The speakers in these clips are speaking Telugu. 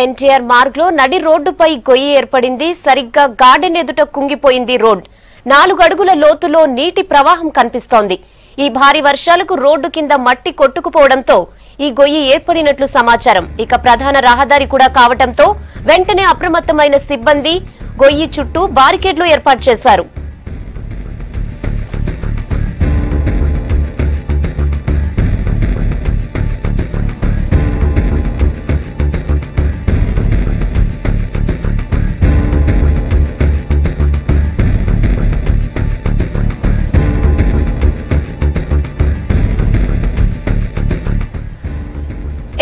ఎన్టీఆర్ మార్గ్ లో నడి రోడ్డుపై గొయ్యి ఏర్పడింది. సరిగ్గా గార్డెన్ ఎదుట కుంగిపోయింది రోడ్. 4 అడుగుల లోతులో నీటి ప్రవాహం కనిపిస్తోంది. ఈ భారీ వర్షాలకు రోడ్డు కింద మట్టి కొట్టుకుపోవడంతో ఈ గొయ్యి ఏర్పడినట్లు సమాచారం. ఇక ప్రధాన రహదారి కూడా కావడంతో వెంటనే అప్రమత్తమైన సిబ్బంది గొయ్యి చుట్టూ బారికేడ్లు ఏర్పాటు చేశారు.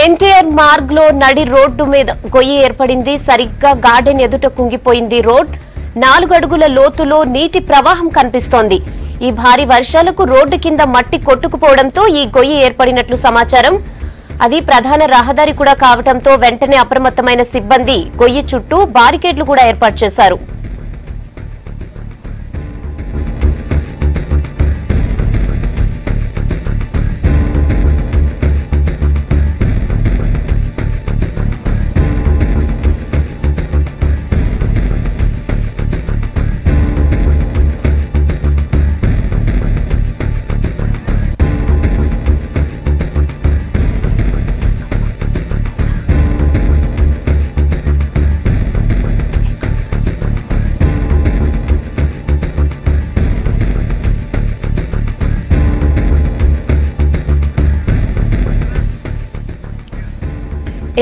ఎన్టీఆర్ మార్గ్ లో నడి రోడ్డు మీద గొయ్యి ఏర్పడింది. సరిగ్గా గార్డెన్ ఎదుట కుంగిపోయింది రోడ్. 4 అడుగుల లోతులో నీటి ప్రవాహం కనిపిస్తోంది. ఈ భారీ వర్షాలకు రోడ్డు కింద మట్టి కొట్టుకుపోవడంతో ఈ గొయ్యి ఏర్పడినట్లు సమాచారం. అది ప్రధాన రహదారి కూడా కావడంతో వెంటనే అప్రమత్తమైన సిబ్బంది గొయ్యి చుట్టూ బారికేడ్లు కూడా ఏర్పాటు చేశారు.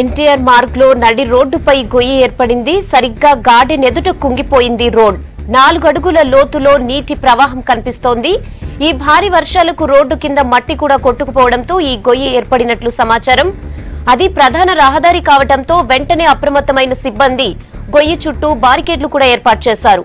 ఎన్టీఆర్ మార్గ్ లో నడి రోడ్డుపై గొయ్యి ఏర్పడింది. సరిగ్గా గార్డెన్ ఎదుట కుంగిపోయింది రోడ్. 4 అడుగుల లోతులో నీటి ప్రవాహం కనిపిస్తోంది. ఈ భారీ వర్షాలకు రోడ్డు కింద మట్టి కూడా కొట్టుకుపోవడంతో ఈ గొయ్యి ఏర్పడినట్లు సమాచారం. అది ప్రధాన రహదారి కావడంతో వెంటనే అప్రమత్తమైన సిబ్బంది గొయ్యి చుట్టూ బారికేడ్లు కూడా ఏర్పాటు చేశారు.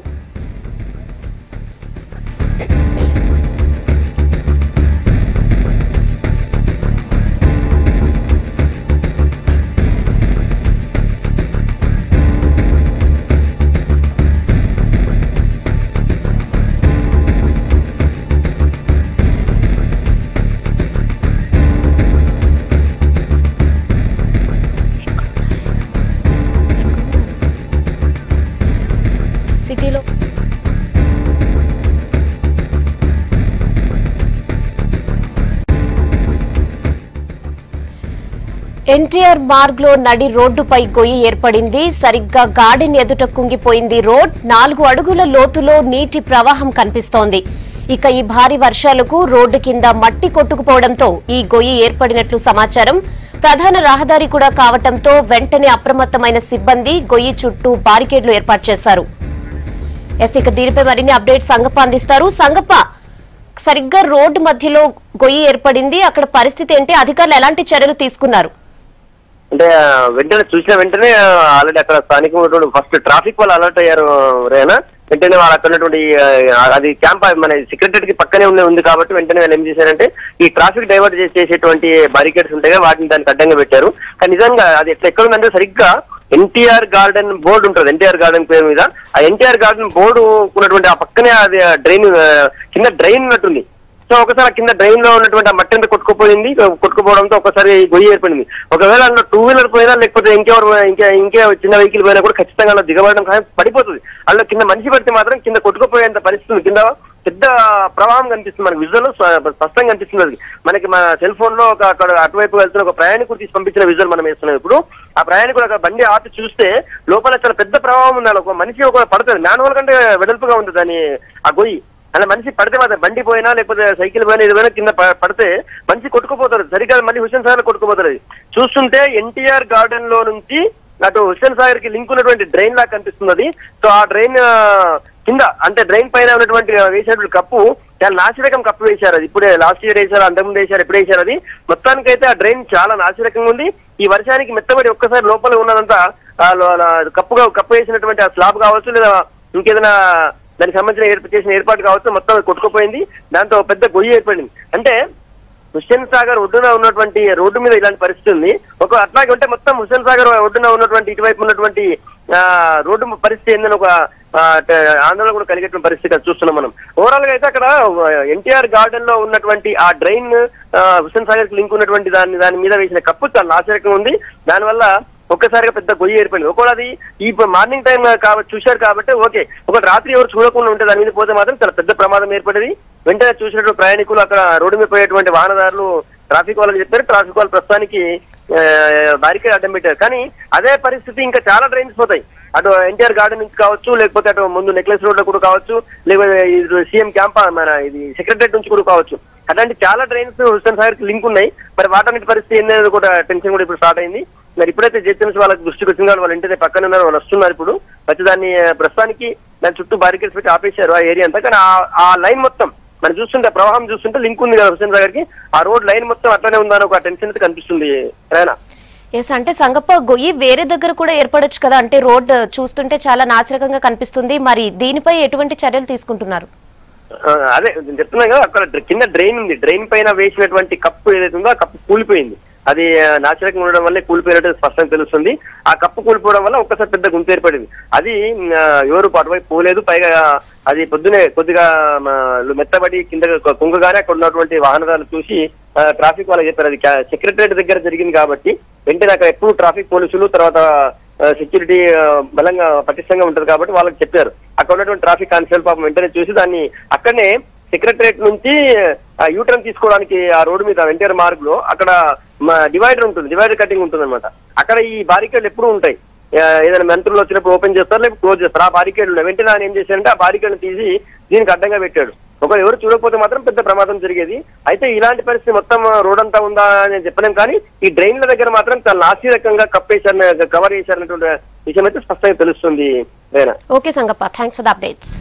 సిటీలో ఎన్టీఆర్ మార్గ్ లో నడి రోడ్డుపై గొయ్యి ఏర్పడింది. సరిగ్గా గార్డెన్ ఎదుట కుంగిపోయింది రోడ్. 4 అడుగుల లోతులో నీటి ప్రవాహం కనిపిస్తోంది. ఇక ఈ భారీ వర్షాలకు రోడ్డు కింద మట్టి కొట్టుకుపోవడంతో ఈ గొయ్యి ఏర్పడినట్లు సమాచారం. ప్రధాన రహదారి కూడా కావడంతో వెంటనే అప్రమత్తమైన సిబ్బంది గొయ్యి చుట్టూ బారికేడ్లు ఏర్పాటు చేశారు. ఇక దీనిపై మరిన్ని అప్డేట్స్ సంగప్ప అందిస్తారు. సంగప్ప, సరిగ్గా రోడ్డు మధ్యలో గొయ్యి ఏర్పడింది. అక్కడ పరిస్థితి ఏంటి? అధికారులు ఎలాంటి చర్యలు తీసుకున్నారు? అంటే వెంటనే చూసిన వెంటనే ఆల్రెడీ అక్కడ స్థానికంగా ఫస్ట్ ట్రాఫిక్ వాళ్ళు అలర్ట్ అయ్యారు. రేనా వెంటనే వాళ్ళు అక్కడ ఉన్నటువంటి అది క్యాంప్ మన సెక్రటరీ కి పక్కనే ఉంది కాబట్టి వెంటనే వాళ్ళు ఏం చేశారంటే ఈ ట్రాఫిక్ డైవర్ట్ చేసేటువంటి బారికేడ్స్ ఉంటాయి కదా, వాటిని దానికి అడ్డంగా పెట్టారు. కానీ నిజంగా అది ఎక్కడ ఉందంటే సరిగ్గా ఎన్టీఆర్ గార్డెన్ బోర్డు ఉంటుంది. ఎన్టీఆర్ గార్డెన్ పేరు మీద ఆ ఎన్టీఆర్ గార్డెన్ బోర్డు ఉన్నటువంటి ఆ పక్కనే అది డ్రైన్ కింద డ్రైన్ ఉన్నట్టుంది. సో ఒకసారి కింద డ్రైన్ లో ఉన్నటువంటి ఆ మట్టి అంతా కొట్టుకుపోవడంతో ఒకసారి గొయ్యి ఏర్పడింది. ఒకవేళ అందులో 2 వీలర్ పోయినా లేకపోతే ఇంకే చిన్న వెహికల్ పోయినా కూడా ఖచ్చితంగా అందులో దిగబడడం పడిపోతుంది. అందులో కింద మనిషి పడితే మాత్రం కింద కొట్టుకుపోయేంత పరిస్థితి, కింద పెద్ద ప్రవాహం కనిపిస్తుంది. మనకి విజువల్ స్పష్టంగా కనిపిస్తుంది. అది మనకి మన సెల్ ఫోన్ లో అక్కడ అటువైపు వెళ్తున్న ఒక ప్రయాణికుడు తీసి పంపించిన విజువల్ మనం వేస్తున్నాం. ఇప్పుడు ఆ ప్రయాణికుడు అక్కడ బండి ఆపి చూస్తే లోపల చాలా పెద్ద ప్రవాహం ఉంది. ఒక మనిషి ఒక పడుతుంది, మాన్యువల్ కంటే వెడల్పుగా ఉంది దాని ఆ గొయ్యి. అలా మనిషి పడితే మాత్రం బండి పోయినా లేకపోతే సైకిల్ పోయినా ఏదైనా కింద పడితే మనిషి కొట్టుకుపోతారు. సరిగ్గా మళ్ళీ హుస్సేన్ సాగర్ కొట్టుకుపోతారు. అది చూస్తుంటే ఎన్టీఆర్ గార్డెన్ లో నుంచి అటు హుస్సేన్ సాగర్ కి లింక్ ఉన్నటువంటి డ్రైన్ లాగా కనిపిస్తుంది. సో ఆ డ్రైన్ కింద అంటే డ్రైన్ పైన ఉన్నటువంటి వేసినటువంటి కప్పు చాలా నాసిరకం కప్పు వేశారు. అది ఇప్పుడే లాస్ట్ ఇయర్ వేశారు, అంతకుముందు వేశారు, ఎప్పుడు వేశారు. అది మొత్తానికైతే ఆ డ్రైన్ చాలా నాసిరకంగా ఉంది. ఈ వర్షానికి మెత్తబడి ఒక్కసారి లోపల ఉన్నదంతా కప్పు వేసినటువంటి ఆ స్లాబ్ కావచ్చు లేదా ఇంకేదైనా దానికి సంబంధించిన చేసిన ఏర్పాటు కావచ్చు మొత్తం కొట్టుకుపోయింది. దాంతో పెద్ద గొయ్యి ఏర్పడింది. అంటే హుస్సేన్ సాగర్ ఒడ్డున ఉన్నటువంటి రోడ్డు మీద ఇలాంటి పరిస్థితి ఉంది. అట్లాగే ఉంటే మొత్తం హుస్సేన్ సాగర్ ఒడ్డున ఉన్నటువంటి ఇటువైపు ఉన్నటువంటి రోడ్డు పరిస్థితి ఏందని ఒక ఆందోళన కూడా కలిగేటువంటి పరిస్థితి చూస్తున్నాం మనం. ఓవరాల్ గా అయితే అక్కడ ఎన్టీఆర్ గార్డెన్ లో ఉన్నటువంటి ఆ డ్రైన్ హుస్సేన్ సాగర్ కి లింక్ ఉన్నటువంటి దాని మీద వేసిన కప్పు చాలా నాశరకంగా ఉంది. దానివల్ల ఒక్కసారిగా పెద్ద గొయ్యి ఏర్పడింది. ఒకవేళ అది ఈ మార్నింగ్ టైం చూశారు కాబట్టి ఓకే, ఒక రాత్రి ఎవరు చూడకుండా ఉంటే దాని మీద పోతే మాత్రం చాలా పెద్ద ప్రమాదం ఏర్పడేది. వెంటనే చూసినటువంటి ప్రయాణికులు, అక్కడ రోడ్డు మీద పోయేటువంటి వాహనదారులు ట్రాఫిక్ వాళ్ళకి చెప్పారు. ట్రాఫిక్ వాళ్ళు ప్రస్తుతానికి బ్యారికేడ్ అడ్డం పెట్టారు. కానీ అదే పరిస్థితి ఇంకా చాలా డ్రైన్స్ పోతాయి. అటు ఎన్టీఆర్ గార్డెన్ నుంచి కావచ్చు, లేకపోతే అటు ముందు నెక్లెస్ రోడ్ లో కూడా కావచ్చు, లేకపోతే సీఎం క్యాంప్ మన ఇది సెక్రటరేట్ నుంచి కూడా కావచ్చు. అట్లాంటి చాలా డ్రైన్స్ హుస్సేన్ సాగర్ కి లింక్ ఉన్నాయి. మరి వాటన్నిటి పరిస్థితి ఏంటనేది కూడా టెన్షన్ కూడా ఇప్పుడు స్టార్ట్ అయింది. మరి ఇప్పుడైతే జిహెచ్ఎంసీ వాళ్ళకి దృష్టికి వచ్చింది, వాళ్ళ ఇంటి పక్కన ఉన్నారు, వాళ్ళు వస్తున్నారు. ఇప్పుడు వచ్చి దాన్ని ప్రస్తుతానికి దాని చుట్టూ బారికేడ్స్ పెట్టి ఆపేశారు ఆ ఏరియా అంతా. కానీ ఆ లైన్ మొత్తం మనం చూస్తుంటే, ప్రవాహం చూస్తుంటే లింక్ ఉంది కదా హుస్సేన్ సాగర్ కి, ఆ రోడ్ లైన్ మొత్తం అట్లనే ఉందని ఒక టెన్షన్ అయితే కనిపిస్తుంది. ఎస్, అంటే సంగప్ప గొయ్యి వేరే దగ్గర కూడా ఏర్పడొచ్చు కదా, అంటే రోడ్ చూస్తుంటే చాలా నాసిరకంగా కనిపిస్తుంది. మరి దీనిపై ఎటువంటి చర్యలు తీసుకుంటున్నారు? అదే చెప్తున్నా కదా, అక్కడ కింద డ్రైన్ ఉంది. డ్రైన్ పైన వేసినటువంటి కప్పు ఏదైతే ఉందో ఆ కప్పు కూలిపోయింది. అది నాసిరకంగా ఉండడం వల్లే కూలిపోయినట్టు స్పష్టంగా తెలుస్తుంది. ఆ కప్పు కూలిపోవడం వల్ల ఒక్కసారి పెద్ద గుంత ఏర్పడింది. అది ఎవరు అటువైపు పోలేదు. పైగా అది పొద్దునే కొద్దిగా మెత్తబడి కింద కుంగగానే అక్కడ ఉన్నటువంటి వాహనదారులు చూసి ట్రాఫిక్ వాళ్ళకి చెప్పారు. అది సెక్రటరేట్ దగ్గర జరిగింది కాబట్టి వెంటనే అక్కడ ఎప్పుడు ట్రాఫిక్ పోలీసులు, తర్వాత సెక్యూరిటీ బలంగా పటిష్టంగా ఉంటది కాబట్టి వాళ్ళకి చెప్పారు. అక్కడ ఉన్నటువంటి ట్రాఫిక్ కానిస్టేబుల్ పాపం వెంటనే చూసి దాన్ని అక్కడనే సెక్రటరేట్ నుంచి యూటర్న్ తీసుకోవడానికి ఆ రోడ్డు మీద ఎన్టీఆర్ మార్గ్ లో అక్కడ డివైడర్ ఉంటుంది, డివైడర్ కటింగ్ ఉంటుంది అనమాట. అక్కడ ఈ బారికేడ్లు ఎప్పుడు ఉంటాయి. ఏదైనా మంత్రులు వచ్చినప్పుడు ఓపెన్ చేస్తారు, లేకపోతే క్లోజ్ చేస్తారు. ఆ బారికేడ్లు ఉన్నాయి. వెంటనే ఆయన ఏం చేశారంటే ఆ బారికేడ్లు తీసి దీనికి అడ్డంగా పెట్టాడు. ఒకవేళ ఎవరు చూడకపోతే మాత్రం పెద్ద ప్రమాదం జరిగేది. అయితే ఇలాంటి పరిస్థితి మొత్తం రోడ్ అంతా ఉందా అని చెప్పలేం. కానీ ఈ డ్రైన్ల దగ్గర మాత్రం చాలా నాసిరకంగా కవర్ చేశారన్నటువంటి విషయం అయితే స్పష్టంగా తెలుస్తుంది. Okay Sangappa, thanks for the updates.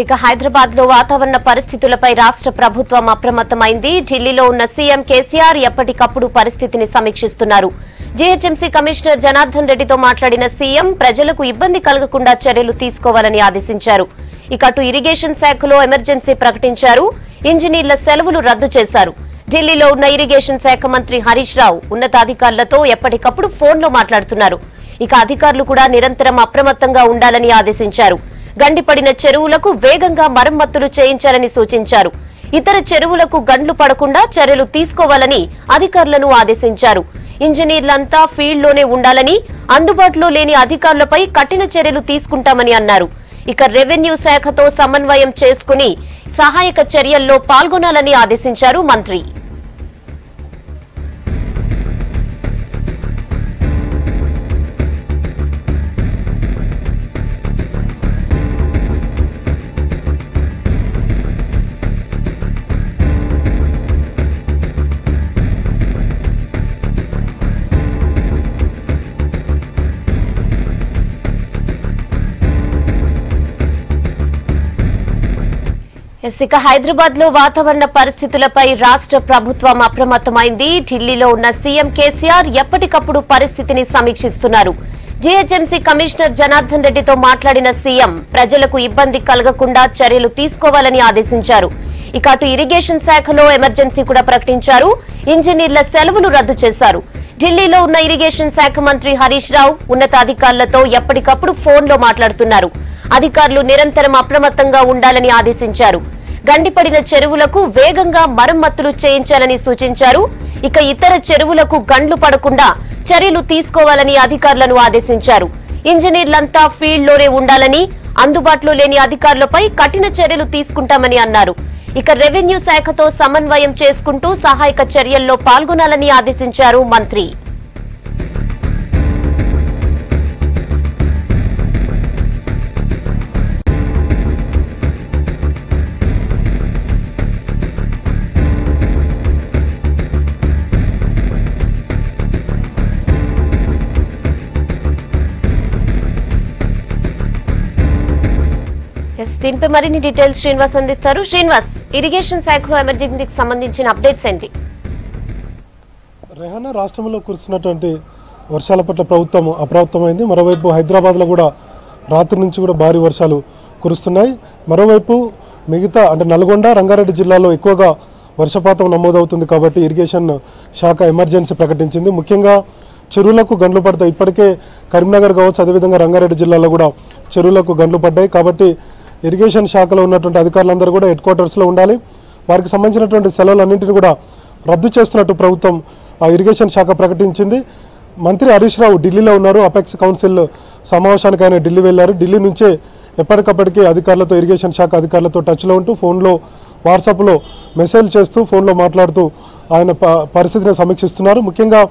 ఇక హైదరాబాద్ లో వాతావరణ పరిస్థితులపై రాష్ట్ర ప్రభుత్వం అప్రమత్తమైంది. ఢిల్లీలో ఉన్న సీఎం కేసీఆర్ ఎప్పటికప్పుడు పరిస్థితిని సమీక్షిస్తున్నారు. జీహెచ్ఎంసీ కమిషనర్ జనార్దన్ రెడ్డితో మాట్లాడిన సీఎం ప్రజలకు ఇబ్బంది కలగకుండా చర్యలు తీసుకోవాలని ఆదేశించారు. ఇక అటు ఇరిగేషన్ శాఖలో ఎమర్జెన్సీ ప్రకటించారు. ఇంజనీర్ల సెలవులు రద్దు చేశారు. ఢిల్లీలో ఉన్న ఇరిగేషన్ శాఖ మంత్రి హరీష్ రావు ఉన్నతాధికారులతో ఎప్పటికప్పుడు ఫోన్లో మాట్లాడుతున్నారు. ఇక అధికారులు కూడా నిరంతరం అప్రమత్తంగా ఉండాలని ఆదేశించారు. గండిపడిన చెరువులకు వేగంగా మరమ్మతులు చేయించాలని సూచించారు. ఇతర చెరువులకు గండ్లు పడకుండా చర్యలు తీసుకోవాలని అధికారులను ఆదేశించారు. ఇంజనీర్లంతా ఫీల్డ్లోనే ఉండాలని, అందుబాటులో లేని అధికారులపై కఠిన చర్యలు తీసుకుంటామని అన్నారు. ఇక రెవెన్యూ శాఖతో సమన్వయం చేసుకుని సహాయక చర్యల్లో పాల్గొనాలని ఆదేశించారు మంత్రి. ఇక హైదరాబాద్ లో వాతావరణ పరిస్థితులపై రాష్ట్ర ప్రభుత్వం అప్రమత్తమైంది. ఢిల్లీలో ఉన్న సీఎం కేసీఆర్ ఎప్పటికప్పుడు పరిస్థితిని సమీక్షిస్తున్నారు. జీహెచ్ఎంసీ కమిషనర్ జనార్దన్ రెడ్డితో మాట్లాడిన సీఎం ప్రజలకు ఇబ్బంది కలగకుండా చర్యలు తీసుకోవాలని ఆదేశించారు. ఇక అటు ఇరిగేషన్ శాఖలో ఎమర్జెన్సీ కూడా ప్రకటించారు. ఇంజనీర్ల సెలవులు రద్దు చేశారు. ఢిల్లీలో ఉన్న ఇరిగేషన్ శాఖ మంత్రి హరీష్ రావు ఉన్నతాధికారులతో ఎప్పటికప్పుడు ఫోన్లో మాట్లాడుతున్నారు. అధికారులు నిరంతరం అప్రమత్తంగా ఉండాలని ఆదేశించారు. గండిపడిన చెరువులకు వేగంగా మరమ్మతులు చేయించాలని సూచించారు. ఇక ఇతర చెరువులకు గండ్లు పడకుండా చర్యలు తీసుకోవాలని అధికారులను ఆదేశించారు. ఇంజనీర్లంతా ఫీల్డ్లోనే ఉండాలని, అందుబాటులో లేని అధికారులపై కఠిన చర్యలు తీసుకుంటామని అన్నారు. ఇక రెవెన్యూ శాఖతో సమన్వయం చేసుకుంటూ సహాయక చర్యల్లో పాల్గొనాలని ఆదేశించారు మంత్రి. దీనిపై మరిన్ని డీటెయిల్స్ శ్రీనివాస్ అందిస్తారు. శ్రీనివాస్, ఇరిగేషన్ శాఖలో ఎమర్జెన్సీకి సంబంధించిన అప్డేట్స్ ఏంటి? రెహానా, రాష్ట్రంలో కురుస్తున్నటువంటి వర్షాల పట్ల ప్రభుత్వం అప్రమత్తమైంది. మరోవైపు హైదరాబాద్లో కూడా రాత్రి నుంచి కూడా భారీ వర్షాలు కురుస్తున్నాయి. మరోవైపు మిగతా అంటే నల్గొండ, రంగారెడ్డి జిల్లాలో ఎక్కువగా వర్షపాతం నమోదవుతుంది కాబట్టి ఇరిగేషన్ శాఖ ఎమర్జెన్సీ ప్రకటించింది. ముఖ్యంగా చెరువులకు గండ్లు పడతాయి. ఇప్పటికే కరీంనగర్ కావచ్చు, అదేవిధంగా రంగారెడ్డి జిల్లాలో కూడా చెరువులకు గండ్లు పడ్డాయి. కాబట్టి ఇరిగేషన్ శాఖలో ఉన్నటువంటి అధికారులందరూ కూడా హెడ్ క్వార్టర్స్లో ఉండాలి. వారికి సంబంధించినటువంటి సెలవులన్నింటినీ కూడా రద్దు చేస్తున్నట్టు ప్రభుత్వం ఆ ఇరిగేషన్ శాఖ ప్రకటించింది. మంత్రి హరీష్ రావు ఢిల్లీలో ఉన్నారు. అపెక్స్ కౌన్సిల్ సమావేశానికి ఆయన ఢిల్లీ వెళ్లారు. ఢిల్లీ నుంచే ఎప్పటికప్పటికీ అధికారులతో, ఇరిగేషన్ శాఖ అధికారులతో టచ్లో ఉంటూ ఫోన్లో, వాట్సాప్లో మెసేజ్ చేస్తూ, ఫోన్లో మాట్లాడుతూ ఆయన పరిస్థితిని సమీక్షిస్తున్నారు. ముఖ్యంగా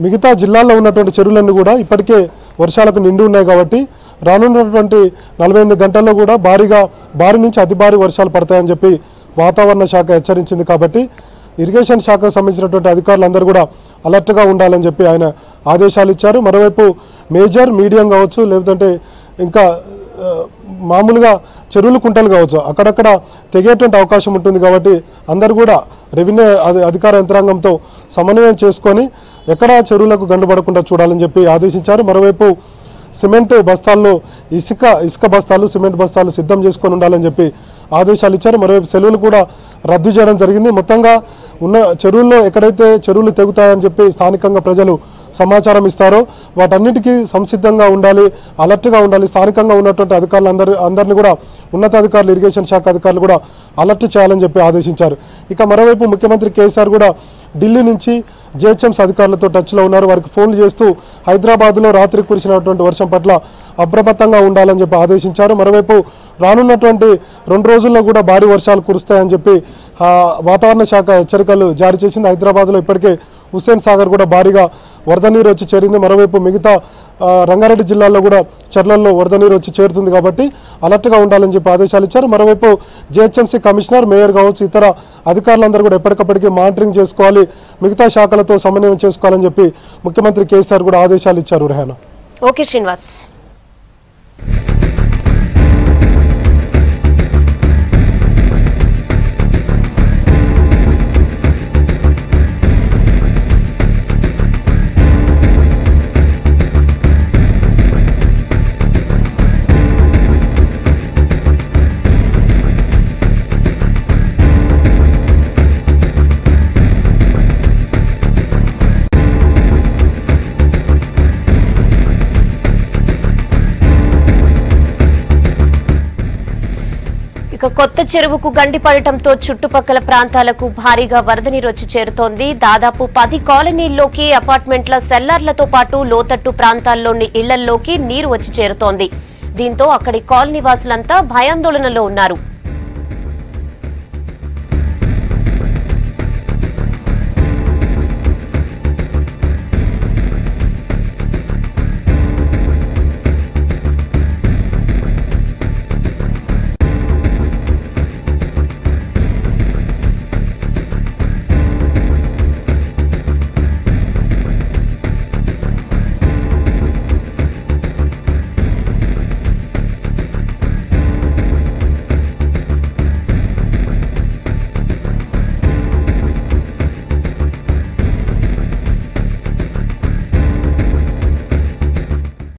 మిగతా జిల్లాల్లో ఉన్నటువంటి చెరువులన్నీ కూడా ఇప్పటికే వర్షాలకు నిండి ఉన్నాయి కాబట్టి రానున్నటువంటి 48 గంటల్లో కూడా భారీ నుంచి అతి భారీ వర్షాలు పడతాయని చెప్పి వాతావరణ శాఖ హెచ్చరించింది. కాబట్టి ఇరిగేషన్ శాఖకు సంబంధించినటువంటి అధికారులందరూ కూడా అలర్ట్గా ఉండాలని చెప్పి ఆయన ఆదేశాలు ఇచ్చారు. మరోవైపు మేజర్, మీడియం కావచ్చు, లేదంటే ఇంకా మామూలుగా చెరువులు, కుంటలు కావచ్చు, అక్కడక్కడ తెగేటువంటి అవకాశం ఉంటుంది. కాబట్టి అందరూ కూడా రెవెన్యూ అధికార యంత్రాంగంతో సమన్వయం చేసుకొని ఎక్కడా చెరువులకు గండు పడకుండా చూడాలని చెప్పి ఆదేశించారు. మరోవైపు సిమెంట్ బస్తాల్లో ఇసుక బస్తాలు, సిమెంట్ బస్తాలు సిద్ధం చేసుకొని ఉండాలని చెప్పి ఆదేశాలు ఇచ్చారు. మరోవైపు సెలవులు కూడా రద్దు చేయడం జరిగింది. మొత్తంగా ఉన్న చెరువుల్లో ఎక్కడైతే చెరువులు తెగుతాయని చెప్పి స్థానికంగా ప్రజలు సమాచారం ఇస్తారో వాటన్నిటికీ సంసిద్ధంగా ఉండాలి, అలర్ట్గా ఉండాలి. స్థానికంగా ఉన్నటువంటి అందరినీ కూడా ఉన్నతాధికారులు, ఇరిగేషన్ శాఖ అధికారులు కూడా అలర్ట్ చేయాలని చెప్పి ఆదేశించారు. ఇక మరోవైపు ముఖ్యమంత్రి కేసీఆర్ కూడా ఢిల్లీ నుంచి జిహెచ్ఎంసీ అధికారులతో టచ్లో ఉన్నారు. వారికి ఫోన్లు చేస్తూ హైదరాబాద్లో రాత్రి కురిసినటువంటి వర్షం పట్ల అప్రమత్తంగా ఉండాలని చెప్పి ఆదేశించారు. మరోవైపు రానున్నటువంటి 2 రోజుల్లో కూడా భారీ వర్షాలు కురుస్తాయని చెప్పి వాతావరణ శాఖ హెచ్చరికలు జారీ చేసింది. హైదరాబాద్లో ఇప్పటికే హుస్సేన్ సాగర్ కూడా భారీగా వరద నీరు వచ్చి చేరింది. మరోవైపు మిగతా రంగారెడ్డి జిల్లాలో కూడా చెర్లల్లో వరద నీరు వచ్చి చేరుతుంది. కాబట్టి అలర్ట్గా ఉండాలని చెప్పి ఆదేశాలు ఇచ్చారు. మరోవైపు జిహెచ్ఎంసీ కమిషనర్, మేయర్ కావచ్చు, ఇతర అధికారులందరూ కూడా ఎప్పటికప్పటికీ మానిటరింగ్ చేసుకోవాలి, మిగతా శాఖలతో సమన్వయం చేసుకోవాలని చెప్పి ముఖ్యమంత్రి కేసీఆర్ కూడా ఆదేశాలు ఇచ్చారు. రెహానా. ఓకే శ్రీనివాస్. ఇక కొత్త చెరువుకు గండి పడటంతో చుట్టుపక్కల ప్రాంతాలకు భారీగా వరద నీరు వచ్చి చేరుతోంది. దాదాపు 10 కాలనీల్లోకి, అపార్ట్మెంట్ల సెల్లార్లతో పాటు లోతట్టు ప్రాంతాల్లోని ఇళ్లల్లోకి నీరు వచ్చి చేరుతోంది. దీంతో అక్కడి కాలనీ వాసులంతా భయాందోళనలో ఉన్నారు.